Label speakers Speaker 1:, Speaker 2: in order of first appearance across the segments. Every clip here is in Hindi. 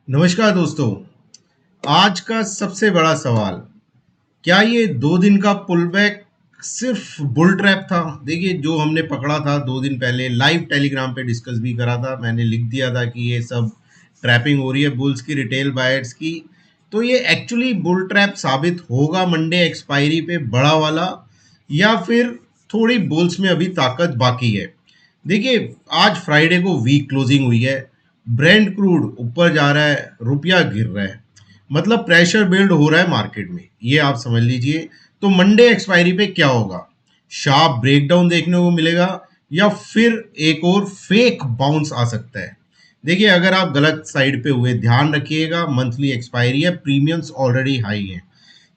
Speaker 1: नमस्कार दोस्तों। आज का सबसे बड़ा सवाल, क्या ये 2 दिन का पुल बैक सिर्फ बुल ट्रैप था? देखिए, जो हमने पकड़ा था 2 दिन पहले, लाइव टेलीग्राम पे डिस्कस भी करा था, मैंने लिख दिया था कि ये सब ट्रैपिंग हो रही है बुल्स की, रिटेल बायर्स की। तो ये एक्चुअली बुल ट्रैप साबित होगा मंडे एक्सपायरी पे बड़ा वाला, या फिर थोड़ी बुल्स में अभी ताकत बाकी है? देखिए, आज फ्राइडे को वीक क्लोजिंग हुई है, ब्रेंट क्रूड ऊपर जा रहा है, रुपया गिर रहा है, मतलब प्रेशर बिल्ड हो रहा है मार्केट में, ये आप समझ लीजिए। तो मंडे एक्सपायरी पे क्या होगा? शार्प ब्रेकडाउन देखने को मिलेगा, या फिर एक और फेक बाउंस आ सकता है? देखिए, अगर आप गलत साइड पे हुए, ध्यान रखिएगा, मंथली एक्सपायरी है, प्रीमियम्स ऑलरेडी हाई है,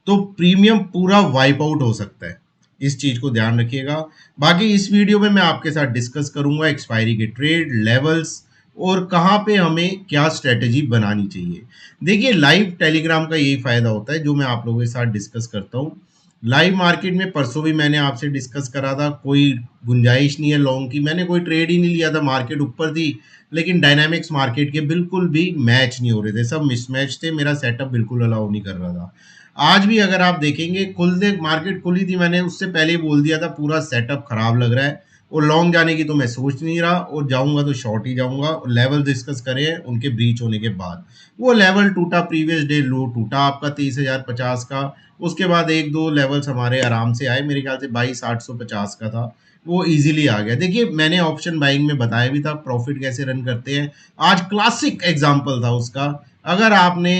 Speaker 1: तो प्रीमियम पूरा वाइप आउट हो सकता है, इस चीज को ध्यान रखिएगा। बाकी इस वीडियो में मैं आपके साथ डिस्कस करूंगा एक्सपायरी के ट्रेड लेवल्स और कहाँ पे हमें क्या स्ट्रेटेजी बनानी चाहिए। देखिए, लाइव टेलीग्राम का यही फायदा होता है जो मैं आप लोगों के साथ डिस्कस करता हूँ। लाइव मार्केट में परसों भी मैंने आपसे डिस्कस करा था, कोई गुंजाइश नहीं है लॉन्ग की, मैंने कोई ट्रेड ही नहीं लिया था, मार्केट ऊपर थी लेकिन डायनामिक्स मार्केट के बिल्कुल भी मैच नहीं हो रहे थे, सब मिसमैच थे, मेरा सेटअप बिल्कुल अलाउ नहीं कर रहा था। आज भी अगर आप देखेंगे, खुलते मार्केट खुली थी, मैंने उससे पहले ही बोल दिया था पूरा सेटअप खराब लग रहा है और लॉन्ग जाने की तो मैं सोच नहीं रहा, और जाऊंगा तो शॉर्ट ही जाऊंगा। लेवल डिस्कस करें उनके ब्रीच होने के बाद, वो लेवल टूटा, प्रीवियस डे लो टूटा आपका 30,050 का, उसके बाद एक दो लेवल्स हमारे आराम से आए, मेरे ख्याल से 22,850 का था, वो इजीली आ गया। देखिए, मैंने ऑप्शन बाइंग में बताया भी था प्रॉफिट कैसे रन करते हैं, आज क्लासिक एग्जांपल था उसका। अगर आपने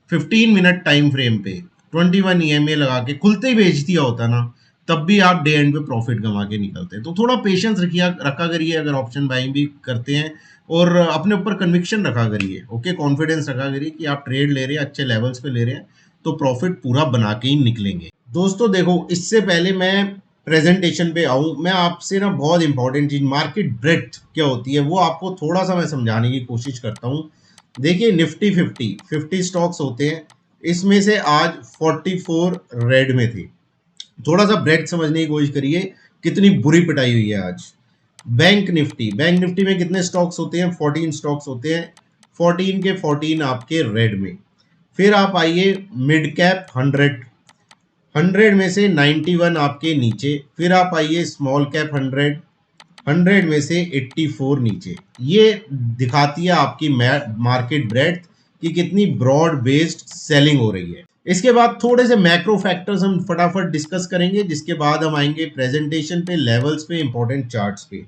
Speaker 1: 15 मिनट टाइम फ्रेम पे 21 ईएमए लगा के खुलते ही बेच दिया होता ना, तब भी आप डे एंड पे प्रॉफिट कमा के निकलते हैं। तो थोड़ा पेशेंस रखिए, रखा करिए अगर ऑप्शन बाइंग भी करते हैं, और अपने ऊपर कन्विक्शन रखा करिए, ओके, कॉन्फिडेंस रखा करिए कि आप ट्रेड ले रहे हैं, अच्छे लेवल्स पे ले रहे हैं, तो प्रॉफिट पूरा बना के ही निकलेंगे। दोस्तों देखो, इससे पहले मैं प्रेजेंटेशन पे आऊं, मैं आपसे ना बहुत इंपॉर्टेंट चीज, मार्केट ब्रेड्थ क्या होती है वो आपको थोड़ा सा मैं समझाने की कोशिश करता हूं। देखिए, निफ्टी 50 स्टॉक्स होते हैं, इसमें से आज 44 रेड में थे। थोड़ा सा ब्रेड समझने की कोशिश करिए, कितनी बुरी पिटाई हुई है आज। बैंक निफ्टी में कितने स्टॉक्स होते हैं? 14 स्टॉक्स होते हैं, 14 के 14 आपके रेड में। फिर आप आइए मिड कैप 100, 100 में से 91 आपके नीचे। फिर आप आइए स्मॉल कैप 100, 100 में से 84 नीचे। ये दिखाती है आपकी मार्केट ब्रेड्थ कि कितनी ब्रॉड बेस्ड सेलिंग हो रही है। इसके बाद थोड़े से मैक्रो फैक्टर्स हम फटाफट डिस्कस करेंगे, जिसके बाद हम आएंगे प्रेजेंटेशन पे, लेवल्स पे, इंपॉर्टेंट चार्ट्स पे।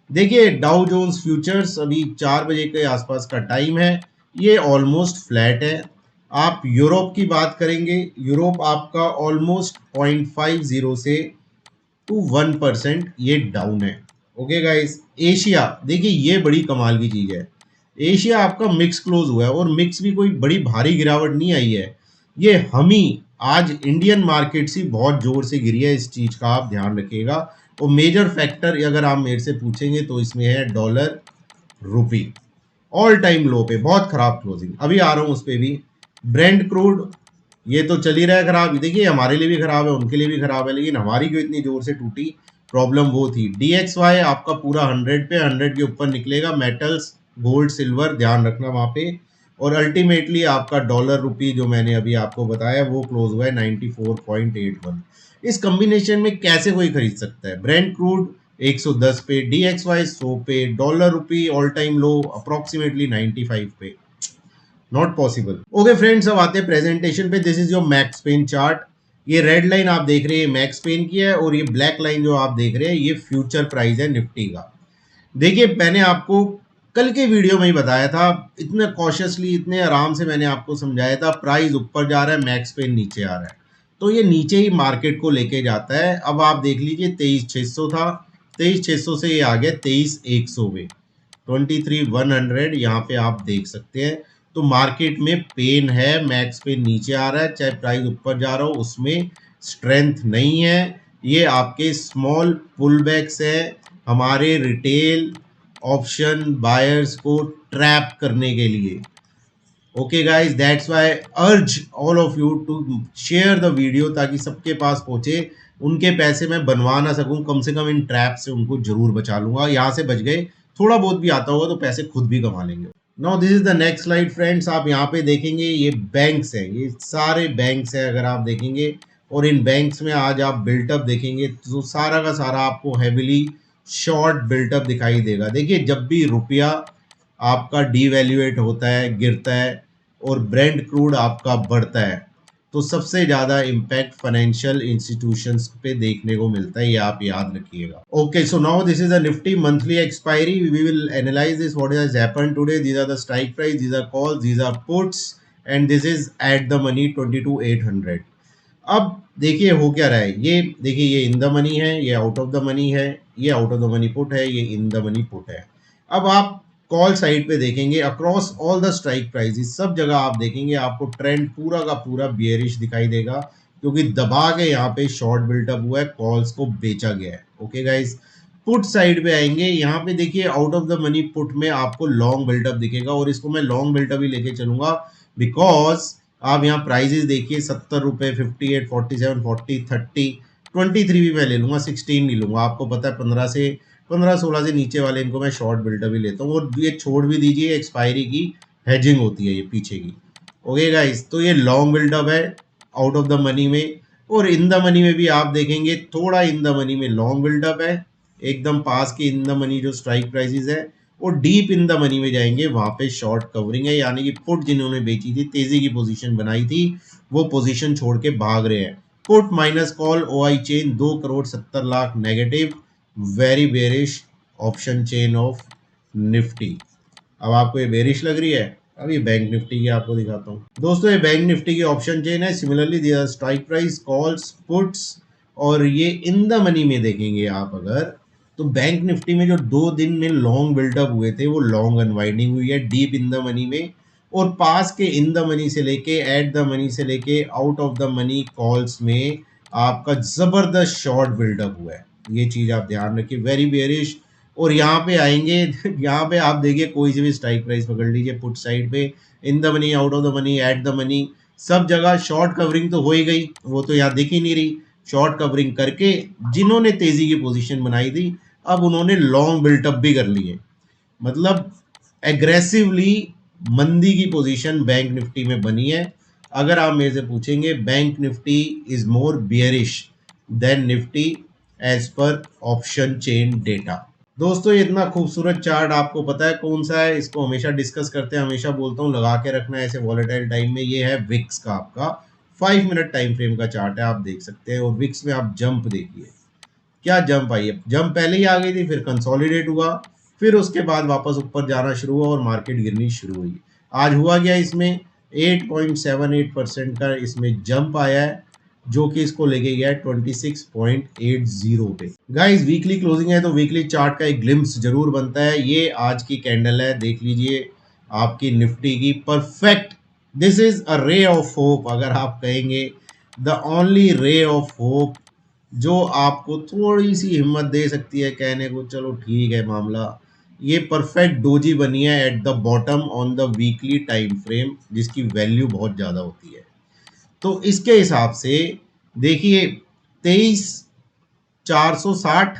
Speaker 1: देखिए, डाउ जोन्स फ्यूचर्स अभी 4 बजे के आसपास का टाइम है, ये ऑलमोस्ट फ्लैट है। आप यूरोप की बात करेंगे, यूरोप आपका ऑलमोस्ट 0.50 से टू 1% ये डाउन है। ओके गाइस, एशिया देखिए, ये बड़ी कमाल की चीज है, एशिया आपका मिक्स क्लोज हुआ है, और मिक्स भी कोई बड़ी भारी गिरावट नहीं आई है, ये हम ही आज इंडियन मार्केट से बहुत जोर से गिरी है, इस चीज का आप ध्यान रखिएगा। और मेजर फैक्टर अगर आप मेरे से पूछेंगे तो इसमें है डॉलर रुपी, ऑल टाइम लो पे, बहुत खराब क्लोजिंग, अभी आ रहा हूं उस पे भी। ब्रेंट क्रूड, ये तो चल ही रहा है खराब, देखिए हमारे लिए भी खराब है, उनके लिए भी खराब है, लेकिन हमारी क्यों इतनी जोर से टूटी, प्रॉब्लम वो थी। DXY आपका पूरा 100 पे, 100 के ऊपर निकलेगा, मेटल्स गोल्ड सिल्वर ध्यान रखना वहां पे। और अल्टीमेटली आपका डॉलर रुपी जो मैंने अभी आपको बताया वो क्लोज हुआ है 94.81। इस कॉम्बिनेशन में कैसे कोई खरीद सकता है? ब्रेंट क्रूड 110 पे, DXY 100 पे, डॉलर रुपी ऑल टाइम लो अप्रोक्सीमेटली 95 पे, नॉट पॉसिबल। ओके फ्रेंड्स, अब आते हैं प्रेजेंटेशन पे। This is your max pain chart. ये रेड लाइन आप देख रहे हैं मैक्स पेन की है, और ये ब्लैक लाइन जो आप देख रहे हैं ये फ्यूचर प्राइस है निफ्टी का। देखिए, मैंने आपको कल के वीडियो में ही बताया था, इतने कॉशियसली, इतने आराम से मैंने आपको समझाया था, प्राइस ऊपर जा रहा है, मैक्स पेन नीचे आ रहा है, तो ये नीचे ही मार्केट को लेके जाता है। अब आप देख लीजिए, 23,600 था, 23,600 से ये आ गया 23,100 पे, 23,100 यहाँ पे आप देख सकते हैं। तो मार्केट में पेन है, मैक्स पेन नीचे आ रहा है, चाहे प्राइस ऊपर जा रहा हो उसमें स्ट्रेंथ नहीं है। ये आपके स्मॉल पुल बैक्स है हमारे रिटेल ऑप्शन बायर्स को ट्रैप करने के लिए। Okay guys, that's why urge all of you to share the video, ताकि सबके पास पहुंचे। उनके पैसे मैं बनवा ना सकूं, कम से कम इन ट्रैप से उनको जरूर बचा लूंगा। यहाँ से बच गए, थोड़ा बहुत भी आता होगा तो पैसे खुद भी कमा लेंगे। Now this is the next slide friends. आप यहाँ पे देखेंगे ये बैंक्स है, ये सारे बैंक्स है अगर आप देखेंगे, और इन बैंक्स में आज आप बिल्टअप देखेंगे तो सारा का सारा आपको हैविली शॉर्ट बिल्टअप दिखाई देगा। देखिए जब भी रुपया आपका डीवैल्यूएट होता है, गिरता है, और ब्रेंट क्रूड आपका बढ़ता है, तो सबसे ज्यादा इम्पैक्ट फाइनेंशियल इंस्टीट्यूशंस पे देखने को मिलता है, ये आप याद रखिएगा। Okay, so now this is the Nifty monthly expiry. We will analyse this what has happened today. These are the strike price, these are calls, these are puts, and this is at the money 22,800। अब देखिए हो क्या रहा है, ये देखिए ये इन द मनी है, ये आउट ऑफ द मनी है, ये out of the money put है, ये इन द मनी पुट है। अब आप कॉल साइड पे देखेंगे across all the strike prices, सब जगह आप देखेंगे आपको ट्रेंड पूरा का पूरा बियरिश दिखाई देगा, क्योंकि दबा के यहाँ पे शॉर्ट बिल्टअप हुआ है, कॉल्स को बेचा गया है। ओके गाइस, पुट साइड पे आएंगे, यहाँ पे देखिए out of the money put में आपको लॉन्ग बिल्टअप दिखेगा, और इसको मैं लॉन्ग बिल्टअप ही लेके चलूंगा, बिकॉज आप यहाँ प्राइजेस देखिए 70 रुपए, 58, 47, 40, 30, 23 भी मैं ले लूंगा, 16 नहीं लूंगा। आपको पता है 15 16 से नीचे वाले इनको मैं शॉर्ट बिल्टअप ही लेता हूँ, और ये छोड़ भी दीजिए, एक्सपायरी की हेजिंग होती है ये पीछे की। ओके गाइस, तो ये लॉन्ग बिल्टअप है आउट ऑफ द मनी में, और इन द मनी में भी आप देखेंगे थोड़ा इन द मनी में लॉन्ग बिल्टअप है, एकदम पास के इन द मनी जो स्ट्राइक प्राइसेस है, और डीप इन द मनी में जाएंगे वहां पे शॉर्ट कवरिंग है, यानी कि पुट जिन्होंने बेची थी, तेजी की पोजीशन बनाई थी, वो पोजीशन छोड़ के भाग रहे हैं। Put minus call OI chain 2,70,00,000 negative, very bearish option chain of Nifty. अब आपको ये बेरिश लग रही है, अब ये बैंक निफ्टी की आपको दिखाता हूँ। दोस्तों ये बैंक निफ्टी की ऑप्शन चेन है, सिमिलरली दिया स्ट्राइक प्राइस, कॉल्स, पुट्स, और ये इन द मनी में देखेंगे आप अगर, तो बैंक निफ्टी में जो 2 दिन में लॉन्ग बिल्टअप हुए थे वो लॉन्ग अनवाइंडिंग हुई है डीप इन द मनी में, और पास के इन द मनी से लेके, एट द मनी से लेके, out of the money calls में आपका जबरदस्त शॉर्ट बिल्डअप हुआ है। ये चीज आप ध्यान रखिए, वेरी बेरिश। और यहाँ पे आएंगे यहाँ पे आप देखिए कोई सी भी स्ट्राइक प्राइस पकड़ लीजिए पुट साइड पे, in the money, out of the money, eight the money, सब जगह शॉर्ट कवरिंग तो हो ही गई, वो तो यहाँ दिख ही नहीं रही। शॉर्ट कवरिंग करके जिन्होंने तेजी की पोजीशन बनाई थी, अब उन्होंने लॉन्ग बिल्टअप भी कर लिए, मतलब एग्रेसिवली मंदी की पोजीशन बैंक निफ्टी में बनी है। अगर आप मेरे से पूछेंगे, bank Nifty is more bearish than Nifty as per option chain data. दोस्तों ये इतना खूबसूरत चार्ट आपको पता है कौन सा है, इसको हमेशा डिस्कस करते हैं, हमेशा बोलता हूँ लगा के रखना है ऐसे वॉलेटाइल टाइम में। ये है विक्स का, आपका 5 मिनट टाइम फ्रेम का चार्ट है, आप देख सकते हैं। और विक्स में आप जंप देखिए, क्या जंप आई है, जंप पहले ही आ गई थी, फिर कंसोलिडेट हुआ, फिर उसके बाद वापस ऊपर जाना शुरू हुआ और मार्केट गिरनी शुरू हुई। आज हुआ गया इसमें 8.78% का इसमें जंप आया है, जो कि इसको लेके गया है 26.80 पे। गाइस वीकली क्लोजिंग है तो वीकली चार्ट का एक ग्लिम्स जरूर बनता है। ये आज की कैंडल है, देख लीजिए आपकी निफ्टी की, perfect. This is a ray of hope, अगर आप कहेंगे the only ray of hope जो आपको थोड़ी सी हिम्मत दे सकती है कहने को चलो ठीक है मामला। ये परफेक्ट डोजी बनी है at the bottom on the weekly time frame, जिसकी वैल्यू बहुत ज़्यादा होती है। तो इसके हिसाब से देखिए 23,460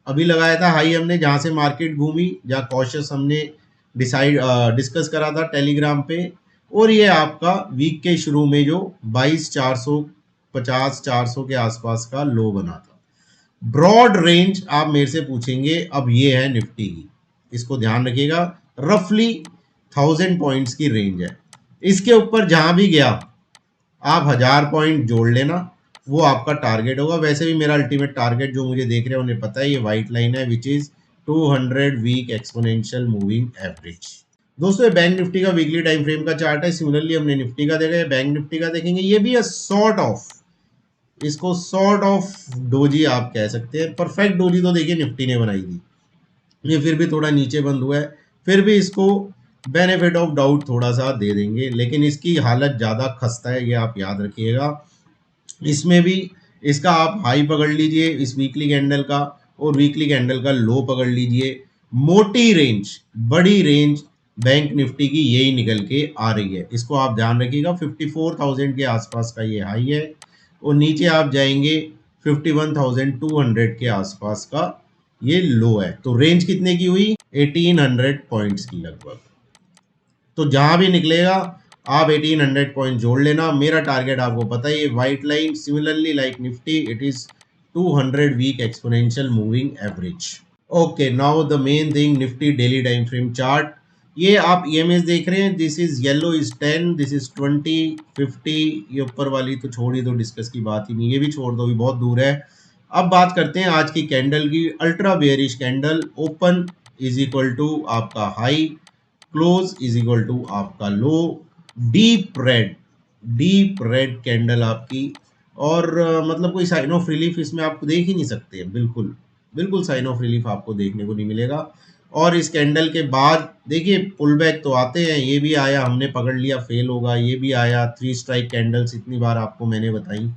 Speaker 1: अभी लगाया था हाई हमने, जहाँ से मार्केट घूमी, जहाँ कॉशियस हमने डिस्कस करा था टेलीग्राम पे। और ये आपका वीक के शुरू में जो 22,450 400 के आसपास का लो बना था। ब्रॉड रेंज आप मेरे से पूछेंगे, अब ये है निफ्टी की, इसको ध्यान रखिएगा, रफली 1000 पॉइंट्स की रेंज है। इसके ऊपर जहां भी गया आप 1000 पॉइंट जोड़ लेना, वो आपका टारगेट होगा। वैसे भी मेरा अल्टीमेट टारगेट जो मुझे देख रहे हैं उन्हें पता है, ये व्हाइट लाइन है which is 200 week exponential moving average. दोस्तों ये बैंक निफ्टी का वीकली टाइम फ्रेम का चार्ट है। सिमिलरली हमने निफ्टी का देखा है, बैंक निफ्टी का देखेंगे, ये भी सॉर्ट ऑफ, इसको सॉर्ट ऑफ डोजी आप कह सकते हैं। परफेक्ट डोजी तो देखिए निफ्टी ने बनाई थी, ये फिर भी थोड़ा नीचे बंद हुआ है, फिर भी इसको बेनिफिट ऑफ डाउट थोड़ा सा दे देंगे, लेकिन इसकी हालत ज़्यादा खस्ता है, ये आप याद रखिएगा। इसमें भी इसका आप हाई पकड़ लीजिए इस वीकली कैंडल का, और वीकली कैंडल का लो पकड़ लीजिए। मोटी रेंज, बड़ी रेंज बैंक निफ्टी की यही निकल के आ रही है, इसको आप ध्यान रखिएगा। 54,000 के आसपास का ये हाई है, और नीचे आप जाएंगे 51,200 के आसपास का ये लो है। तो रेंज कितने की हुई, 1800 पॉइंट्स की लगभग। तो जहां भी निकलेगा आप 1800 पॉइंट जोड़ लेना। मेरा टारगेट आपको पता है, ये white line similarly like Nifty it is 200 week exponential moving average. Okay, now the main thing, Nifty daily time frame chart. ये आप ईएमएस देख रहे हैं, this is yellow is 10, this is 20, 50। ये ऊपर वाली तो छोड़ ही दो, डिस्कस की बात ही नहीं, ये भी छोड़ दो, भी बहुत दूर है। अब बात करते हैं आज की कैंडल की। Ultra bearish candle, open is equal to आपका high, close is equal to आपका लो, डीप रेड कैंडल आपकी। और मतलब कोई साइन ऑफ रिलीफ इसमें आप देख ही नहीं सकते हैं, बिल्कुल बिल्कुल साइन ऑफ रिलीफ आपको देखने को नहीं मिलेगा। और इस कैंडल के बाद देखिए पुल बैक तो आते हैं, ये भी आया, हमने पकड़ लिया फेल होगा, ये भी आया, 3 स्ट्राइक कैंडल्स इतनी बार आपको मैंने बताई,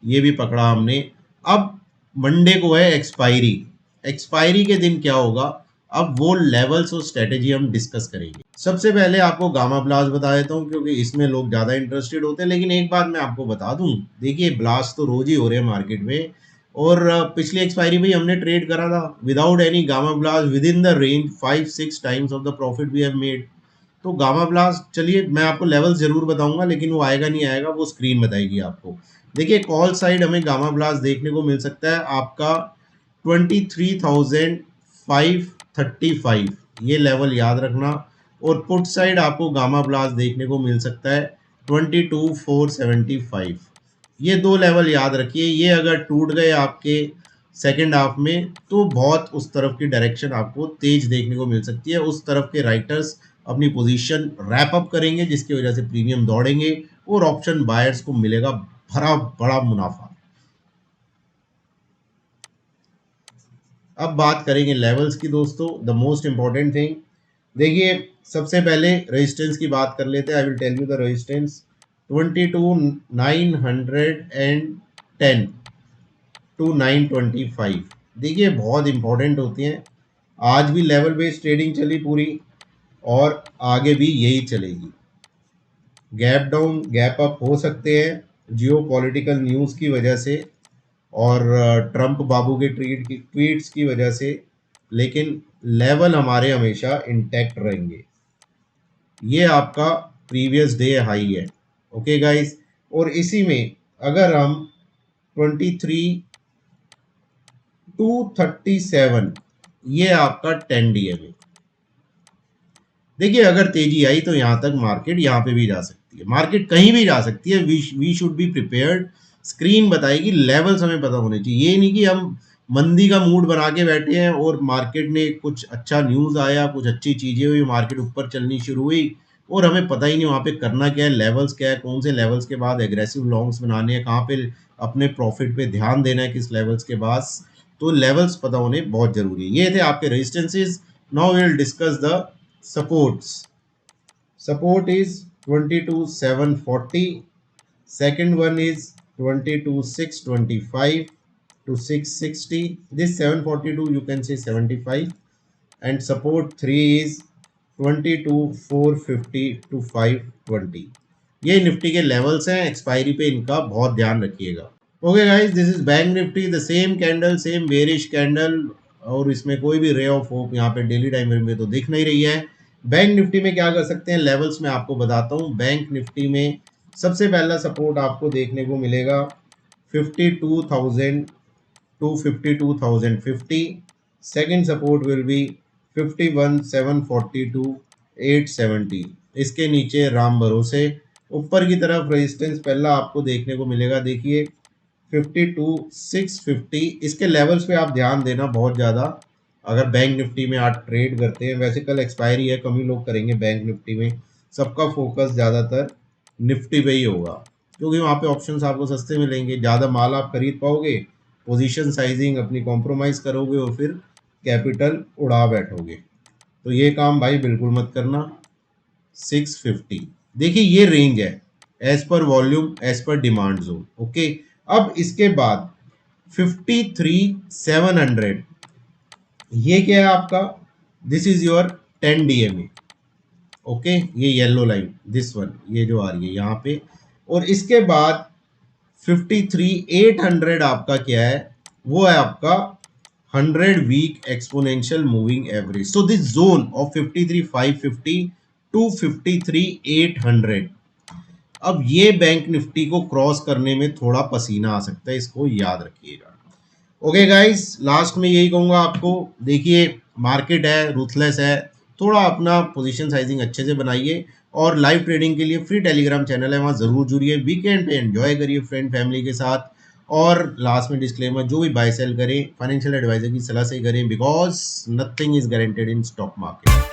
Speaker 1: ये भी पकड़ा हमने। अब मंडे को है एक्सपायरी, एक्सपायरी के दिन क्या होगा, अब वो लेवल्स और स्ट्रेटेजी हम डिस्कस करेंगे। सबसे पहले आपको गामा ब्लास्ट बता देता हूँ क्योंकि इसमें लोग ज़्यादा इंटरेस्टेड होते हैं। लेकिन एक बात मैं आपको बता दूँ, देखिए ब्लास्ट तो रोज ही हो रहे हैं मार्केट में, और पिछली एक्सपायरी में हमने ट्रेड करा था without any gamma blast within the range 5-6 times of the profit we have made. तो गामा ब्लास्ट, चलिए मैं आपको लेवल जरूर बताऊंगा, लेकिन वो आएगा नहीं आएगा वो स्क्रीन बताएगी आपको। देखिए कॉल साइड हमें गामा ब्लास्ट देखने को मिल सकता है आपका 23,535, ये लेवल याद रखना। और पुट साइड आपको गामा ब्लास्ट देखने को मिल सकता है 22,475, ये दो लेवल याद रखिए। ये अगर टूट गए आपके सेकेंड हाफ में तो बहुत उस तरफ की डायरेक्शन आपको तेज देखने को मिल सकती है, उस तरफ के राइटर्स अपनी पोजीशन रैप अप करेंगे जिसकी वजह से प्रीमियम दौड़ेंगे और ऑप्शन बायर्स को मिलेगा भरा बड़ा मुनाफा। अब बात करेंगे लेवल्स की दोस्तों, द मोस्ट इंपॉर्टेंट थिंग। देखिए सबसे पहले रेजिस्टेंस की बात कर लेते हैं, I will tell you the resistance 22,910 to 925। देखिए बहुत इंपॉर्टेंट होती हैं, आज भी लेवल बेस्ड ट्रेडिंग चली पूरी और आगे भी यही चलेगी। गैप डाउन गैप अप हो सकते हैं जियो पॉलिटिकल न्यूज़ की वजह से और ट्रंप बाबू के ट्वीट्स की वजह से, लेकिन लेवल हमारे हमेशा इंटैक्ट रहेंगे। ये आपका प्रीवियस डे हाई है, ओके गाइस। और इसी में अगर हम 23,237, ये आपका 10 डीएमए। देखिए अगर तेजी आई तो यहाँ तक मार्केट यहाँ पे भी जा सकती है, मार्केट कहीं भी जा सकती है, we should be prepared. Screen बताएगी, लेवल्स हमें पता होने चाहिए। ये नहीं कि हम मंदी का मूड बना के बैठे हैं और मार्केट ने कुछ अच्छा न्यूज़ आया, कुछ अच्छी चीज़ें हुई, मार्केट ऊपर चलनी शुरू हुई और हमें पता ही नहीं वहाँ पे करना क्या है, लेवल्स क्या है, कौन से लेवल्स के बाद एग्रेसिव लॉन्ग्स बनाने हैं, कहाँ पे अपने प्रॉफिट पे ध्यान देना है, किस लेवल्स के बाद। तो लेवल्स पता होने बहुत जरूरी है। ये थे आपके resistances. Now we will discuss the supports. Support is 22,740, second one is 22,625 to 660, this 742 you can say 75, and support 3 is 22,450 to 520। ये निफ्टी के लेवल्स हैं, एक्सपायरी पे इनका बहुत ध्यान रखिएगा। Okay guys, this is bank Nifty, the same candle, same bearish candle, और इसमें कोई भी रे ऑफ होप यहाँ पे डेली टाइम फ्रेम में तो दिख नहीं रही है। बैंक निफ्टी में क्या कर सकते हैं, लेवल्स में आपको बताता हूँ। बैंक निफ्टी में सबसे पहला सपोर्ट आपको देखने को मिलेगा 52,000 to 52,050, second support will be 51,740 to 870, इसके नीचे राम भरोसे। ऊपर की तरफ रेजिस्टेंस पहला आपको देखने को मिलेगा, देखिए 52,650, इसके लेवल्स पे आप ध्यान देना बहुत ज़्यादा अगर बैंक निफ्टी में आप ट्रेड करते हैं। वैसे कल एक्सपायरी है, कम ही लोग करेंगे बैंक निफ्टी में, सबका फोकस ज़्यादातर निफ्टी पे ही होगा क्योंकि वहाँ पे ऑप्शंस आपको सस्ते मिलेंगे, ज़्यादा माल आप खरीद पाओगे, पोजीशन साइजिंग अपनी कॉम्प्रोमाइज़ करोगे और फिर कैपिटल उड़ा बैठोगे। तो ये काम भाई बिल्कुल मत करना। 650, देखिए ये रेंज है as per volume, as per demand zone, okay. अब इसके बाद 53,700, ये क्या है आपका, this is your 10 DMA, okay. ये येलो लाइन, दिस वन, ये जो आ रही है यहाँ पे। और इसके बाद 53,800 आपका क्या है, वो है आपका 100 week exponential moving average. So this zone of 53,550 253,800। अब ये बैंक निफ्टी को क्रॉस करने में थोड़ा पसीना आ सकता है, इसको याद रखिएगा। ओके गाइस, लास्ट में यही कहूंगा आपको, देखिए मार्केट है, रूथलेस है, थोड़ा अपना पोजीशन साइजिंग अच्छे से बनाइए और लाइव ट्रेडिंग के लिए फ्री टेलीग्राम चैनल है, वहाँ जरूर जुड़िए। वीकेंड पे एंजॉय करिए फ्रेंड फैमिली के साथ। और लास्ट में डिस्क्लेमर, जो भी बाय सेल करें फाइनेंशियल एडवाइजर की सलाह से ही करें, because nothing is guaranteed in stock market.